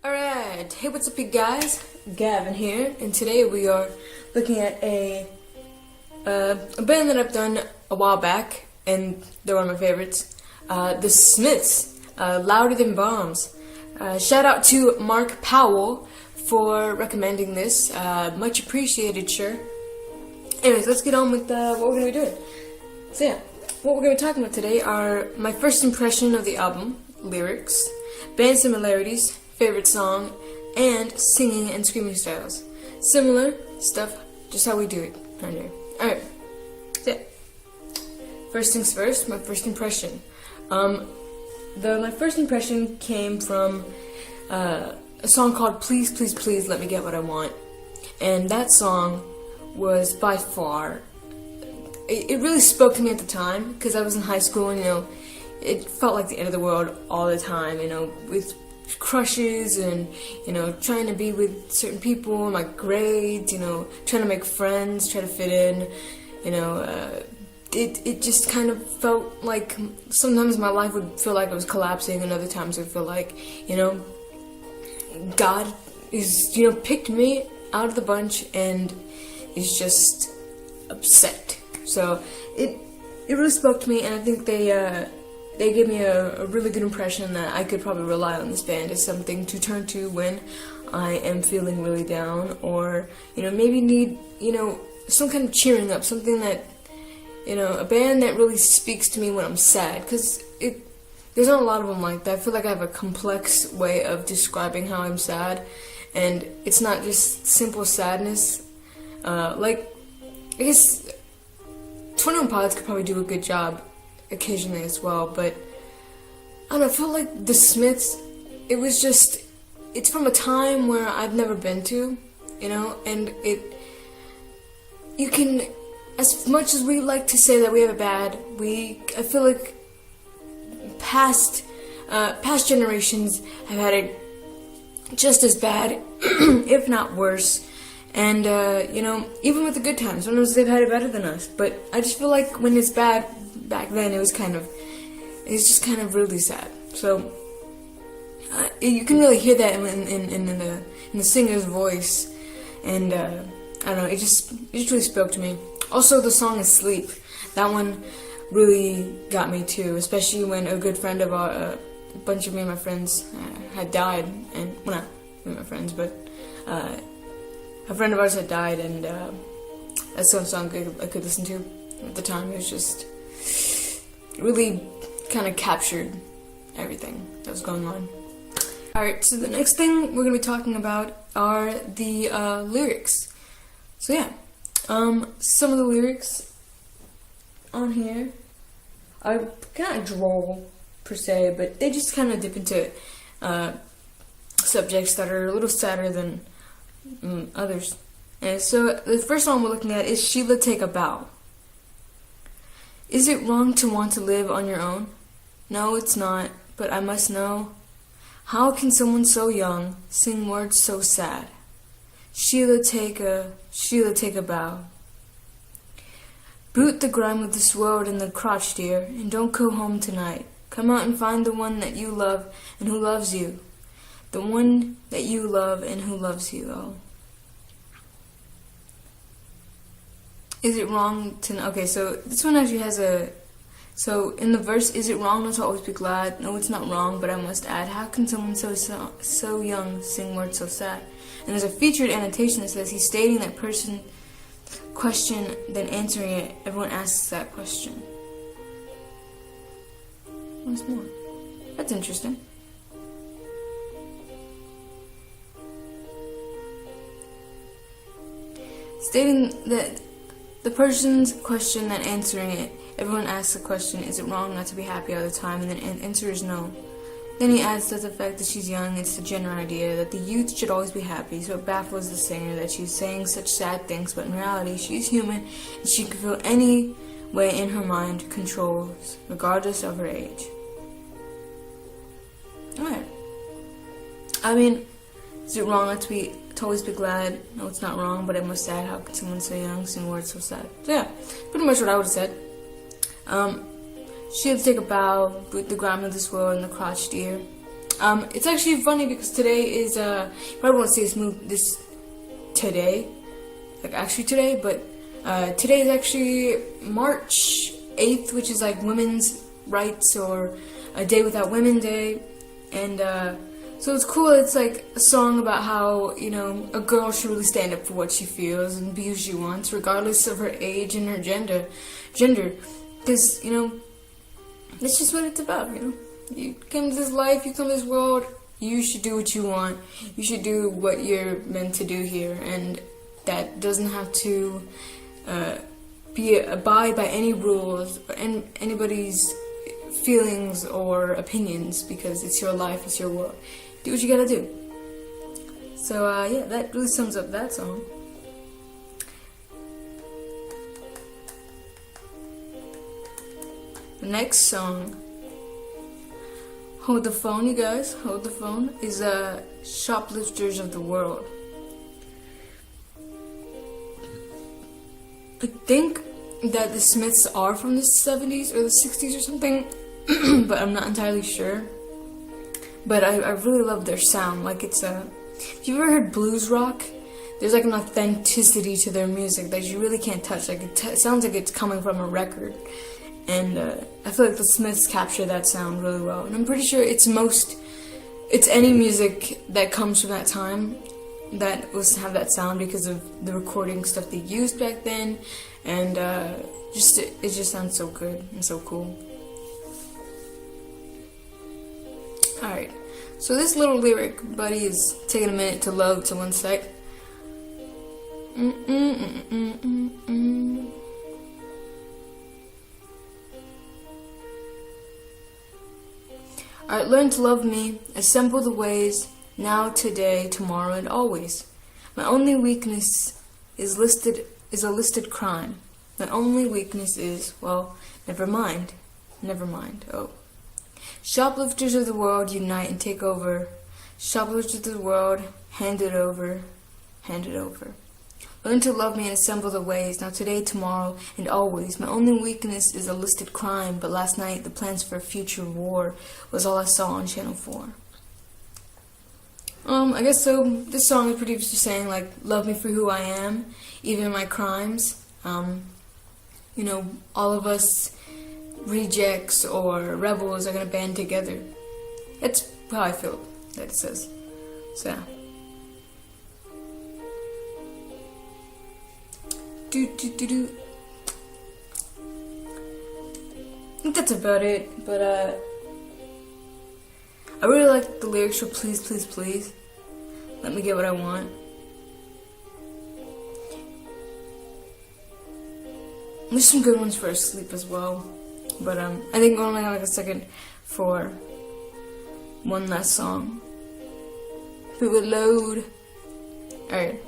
Alright, hey, what's up you guys? Gavin here, and today we are looking at a band that I've done a while back, and they're one of my favorites. The Smiths, Louder Than Bombs. Shout out to Mark Powell for recommending this. Much appreciated, sure. Anyways, let's get on with what we're going to be doing. So yeah, what we're going to be talking about today are my first impression of the album, lyrics, band similarities, favorite song, and singing and screaming styles. Similar stuff, just how we do it around here. Alright, so yeah. First things first, my first impression. My first impression came from a song called Please, Please, Please Let Me Get What I Want. And that song was by far, it really spoke to me at the time, because I was in high school and, it felt like the end of the world all the time, with crushes and, trying to be with certain people, my grades, trying to make friends, try to fit in, it just kind of felt like sometimes my life would feel like it was collapsing, and other times it would feel like, God is, picked me out of the bunch and is just upset. So it really spoke to me, and I think they gave me a really good impression that I could probably rely on this band as something to turn to when I am feeling really down, or, maybe need, some kind of cheering up, something that, a band that really speaks to me when I'm sad, because there's not a lot of them like that. I feel like I have a complex way of describing how I'm sad, and it's not just simple sadness. I guess 21 Pilots could probably do a good job occasionally as well, but I don't know, I feel like the Smiths, it's from a time where I've never been to, and you can, as much as we like to say that we have it bad, I feel like past generations have had it just as bad, if not worse. And, even with the good times, sometimes they've had it better than us. But I just feel like when it's bad back then, it's just kind of really sad. So, you can really hear that in the singer's voice. And, I don't know, it just really spoke to me. Also, the song Asleep, that one really got me too. Especially when a good friend of a bunch of me and my friends had died. And, well, not me and my friends, but, a friend of ours had died, and that's some song I could listen to at the time. It was just really kind of captured everything that was going on. Alright, so the next thing we're going to be talking about are the lyrics. So yeah, some of the lyrics on here are kind of droll per se, but they just kind of dip into subjects that are a little sadder than others. And so the first one we're looking at is Sheila Take a Bow. Is it wrong to want to live on your own? No, it's not, but I must know. How can someone so young sing words so sad? Sheila take a bow. Boot the grime of this world in the crotch, dear, and don't go home tonight. Come out and find the one that you love and who loves you. The one that you love and who loves you, oh. Is it wrong to... Okay, so this one actually has a... So, in the verse, is it wrong not to always be glad? No, it's not wrong, but I must add, how can someone so young sing words so sad? And there's a featured annotation that says, he's stating that person question, then answering it, everyone asks that question. Once more. That's interesting. Stating that the person's question, then answering it, everyone asks the question, is it wrong not to be happy all the time? And then answer is no. Then he adds that the fact that she's young, it's the general idea that the youth should always be happy, so it baffles the singer that she's saying such sad things, but in reality, she's human, and she can feel any way in her mind controls, regardless of her age. Alright. I mean, is it wrong not to always be glad? No, it's not wrong, but I must add, how can someone so young sing words so sad? So yeah, pretty much what I would have said. She'll take a bow, boot the grime of this world in the crotch, dear. It's actually funny because today is you probably won't see this today, like actually today, but today is actually March 8th, which is like Women's Rights or a Day Without Women Day, and so it's cool. It's like a song about how, you know, a girl should really stand up for what she feels and be who she wants, regardless of her age and her gender, because, you know, that's just what it's about, you know. You come to this life, you come to this world, you should do what you want, you should do what you're meant to do here, and that doesn't have to abide by any rules or anybody's feelings or opinions, because it's your life, it's your world. Do what you gotta do. So yeah, that really sums up that song. The next song, hold the phone, you guys, hold the phone, is Shoplifters of the World. I think that the Smiths are from the 70s or the 60s or something, but I'm not entirely sure. But I really love their sound. Like, it's if you've ever heard blues rock, there's like an authenticity to their music that you really can't touch. Like, it sounds like it's coming from a record. And I feel like the Smiths capture that sound really well. And I'm pretty sure it's any music that comes from that time that was have that sound because of the recording stuff they used back then. And it just sounds so good and so cool. Alright, so this little lyric, buddy, is taking a minute to load, so one sec. Alright, learn to love me, assemble the ways, now, today, tomorrow, and always. My only weakness is a listed crime. My only weakness is, well, never mind, oh. Shoplifters of the world, unite and take over. Shoplifters of the world, hand it over. Learn to love me and assemble the ways, now, today, tomorrow, and always. My only weakness is a listed crime, but last night the plans for a future war was all I saw on Channel 4. I guess so. This song is pretty much just saying, like, love me for who I am, even in my crimes. You know, all of us rejects or rebels are gonna band together. That's how I feel that it says. So yeah. Do. I think that's about it, but I really like the lyrics for Please, Please, Please. Let me get what I want. There's some good ones for sleep as well. But I think we're only like a second for one last song. If it would load. Alright.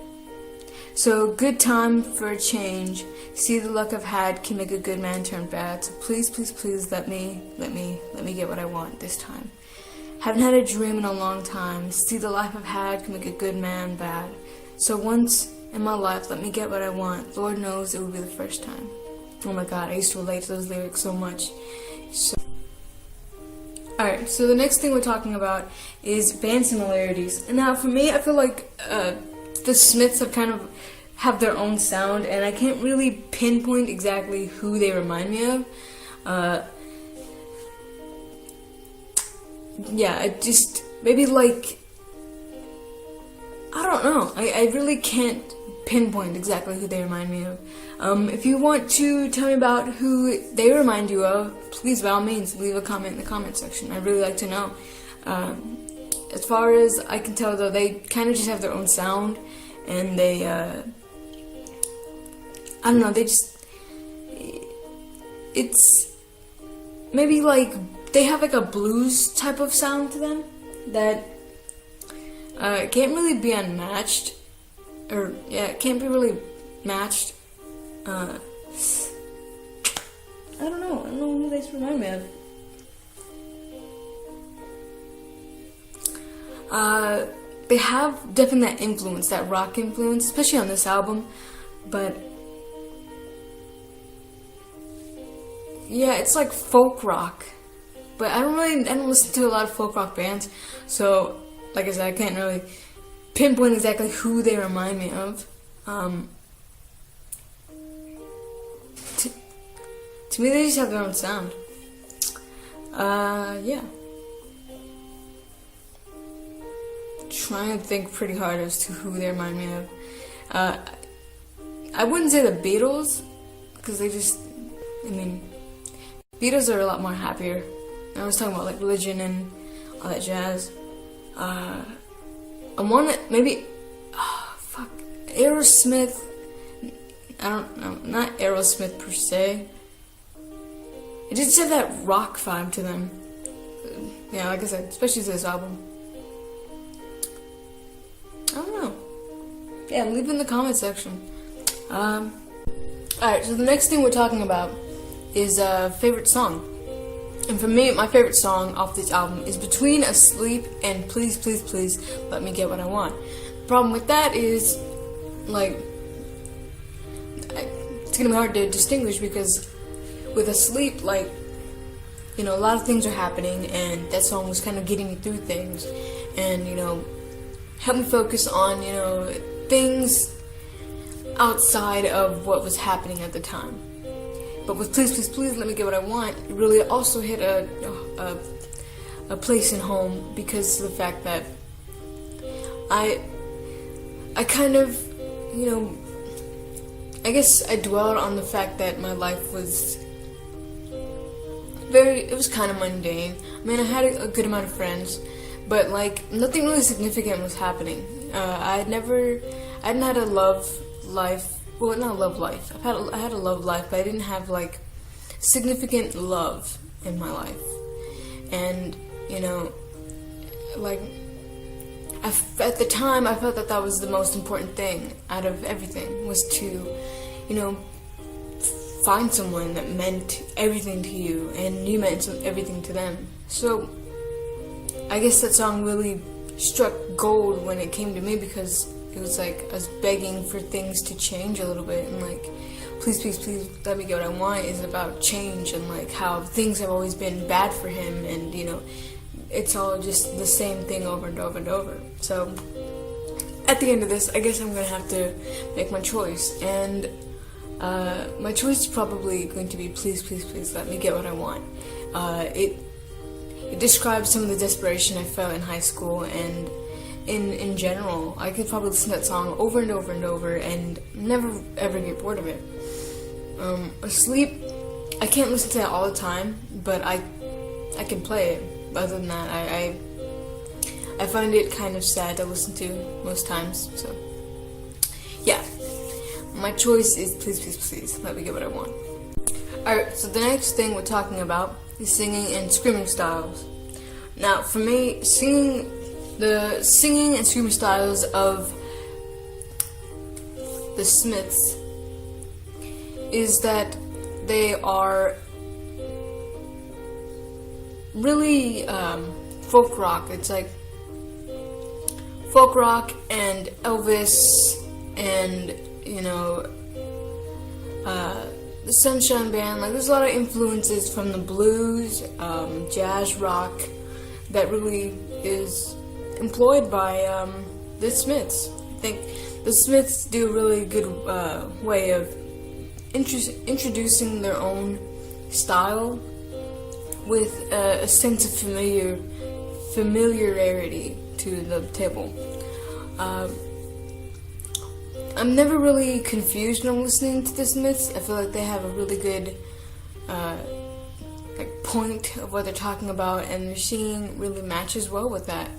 So, good time for a change. See, the luck I've had can make a good man turn bad. So please, please, please let me get what I want this time. Haven't had a dream in a long time. See, the life I've had can make a good man bad. So once in my life, let me get what I want. Lord knows it will be the first time. Oh my god, I used to relate to those lyrics so much. Alright, so the next thing we're talking about is band similarities. And now for me, I feel like the Smiths have their own sound, and I can't really pinpoint exactly who they remind me of. Yeah, maybe like, I don't know. I really can't pinpoint exactly who they remind me of. If you want to tell me about who they remind you of, please, by all means, leave a comment in the comment section. I'd really like to know. As far as I can tell, though, they kind of just have their own sound, and they, I don't know, it's maybe like, they have like a blues type of sound to them that can't really be unmatched, or yeah, it can't be really matched. I don't know who they remind me of. They have definitely that influence, that rock influence, especially on this album, but yeah, it's like folk rock, but I don't listen to a lot of folk rock bands, so like I said, I can't really pinpoint exactly who they remind me of. To me, they just have their own sound. Yeah. Trying to think pretty hard as to who they remind me of. I wouldn't say the Beatles, because Beatles are a lot more happier. I was talking about like religion and all that jazz. I want to maybe, Aerosmith. I don't know, not Aerosmith per se. It just have that rock vibe to them. Yeah, like I said, especially this album. I don't know. Yeah, leave it in the comment section. Alright, so the next thing we're talking about is favorite song. And for me, my favorite song off this album is Between Asleep and Please, Please, Please Let Me Get What I Want. The problem with that is, like, it's gonna be hard to distinguish because with Asleep, like, you know, a lot of things are happening and that song was kind of getting me through things and, you know, helped me focus on, you know, things outside of what was happening at the time. But with Please, Please, Please Let Me Get What I Want, it really also hit a place in home because of the fact that I kind of, you know, I guess I dwelled on the fact that my life was it was kind of mundane. I mean, I had a good amount of friends, but like nothing really significant was happening. I hadn't had a love life. Well, not a love life. I had a love life, but I didn't have like significant love in my life. And you know, like at the time, I felt that was the most important thing out of everything was to, you know, find someone that meant everything to you and you meant everything to them. So I guess that song really struck gold when it came to me because it was like I was begging for things to change a little bit, and like Please, Please, Please Let Me Get What I Want is about change and like how things have always been bad for him, and you know, it's all just the same thing over and over and over. So at the end of this, I guess I'm gonna have to make my choice, and my choice is probably going to be Please, Please, Please Let Me Get What I Want. It describes some of the desperation I felt in high school and in general. I could probably listen to that song over and over and over and never ever get bored of it. Asleep, I can't listen to that all the time, but I can play it. Other than that, I find it kind of sad to listen to most times, so yeah. My choice is Please, Please, Please Let Me Get What I Want. Alright, so the next thing we're talking about is singing and screaming styles. Now, for me, the singing and screaming styles of the Smiths is that they are really folk rock. It's like folk rock and Elvis and, you know, the Sunshine Band. Like, there's a lot of influences from the blues, jazz rock that really is employed by the Smiths. I think the Smiths do a really good way of introducing their own style with a sense of familiarity to the table. I'm never really confused when I'm listening to the Smiths. I feel like they have a really good like point of what they're talking about, and their singing really matches well with that.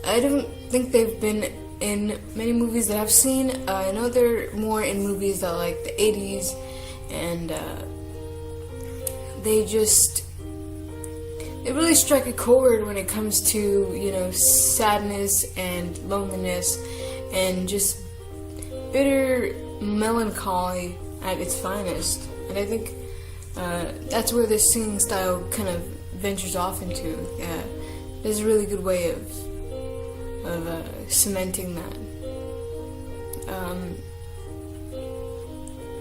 I don't think they've been in many movies that I've seen. I know they're more in movies that like the 80s, and they really strike a chord when it comes to, you know, sadness and loneliness and just bitter melancholy at its finest. And I think that's where the singing style kind of ventures off into. There's a really good way of cementing that.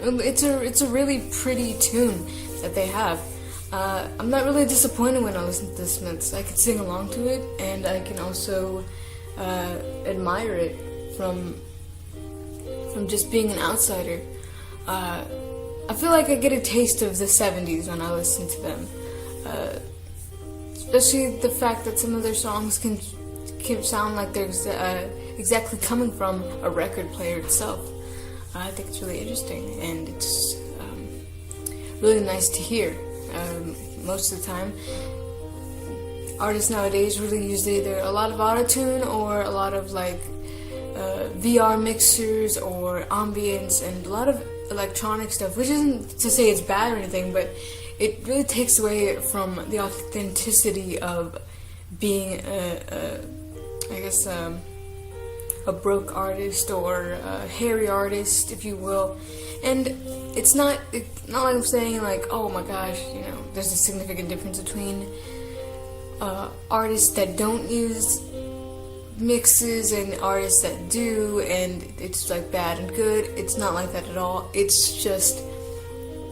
It's a really pretty tune that they have. I'm not really disappointed when I listen to the Smiths. I can sing along to it, and I can also admire it from just being an outsider. I feel like I get a taste of the 70s when I listen to them. Especially the fact that some of their songs can sound like they're exactly coming from a record player itself. I think it's really interesting, and it's really nice to hear. Most of the time, artists nowadays really use either a lot of autotune or a lot of like VR mixers or ambience and a lot of electronic stuff, which isn't to say it's bad or anything, but it really takes away from the authenticity of being a broke artist or a hairy artist, if you will. And it's not like I'm saying like, oh my gosh, there's a significant difference between artists that don't use mixes and artists that do, and it's like bad and good. It's not like that at all. It's just,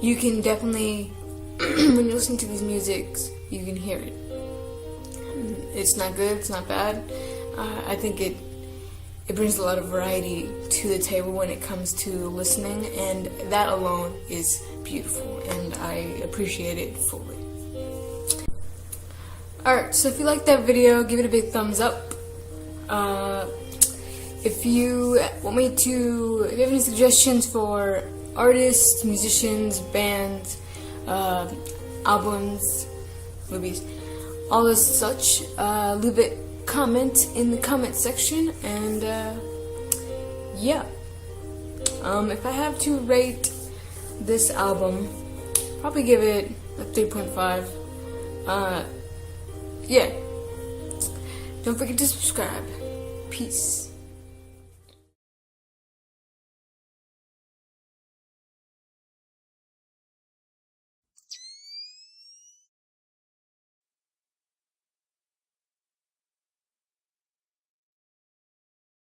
you can definitely, when you listen to these musics, you can hear it. It's not good, it's not bad. I think it brings a lot of variety to the table when it comes to listening, and that alone is beautiful, and I appreciate it fully. Alright, so if you liked that video, give it a big thumbs up. If you have any suggestions for artists, musicians, bands, albums, movies, all this such, leave a comment in the comment section, and yeah. If I have to rate this album, probably give it a 3.5. Yeah. Don't forget to subscribe. Peace.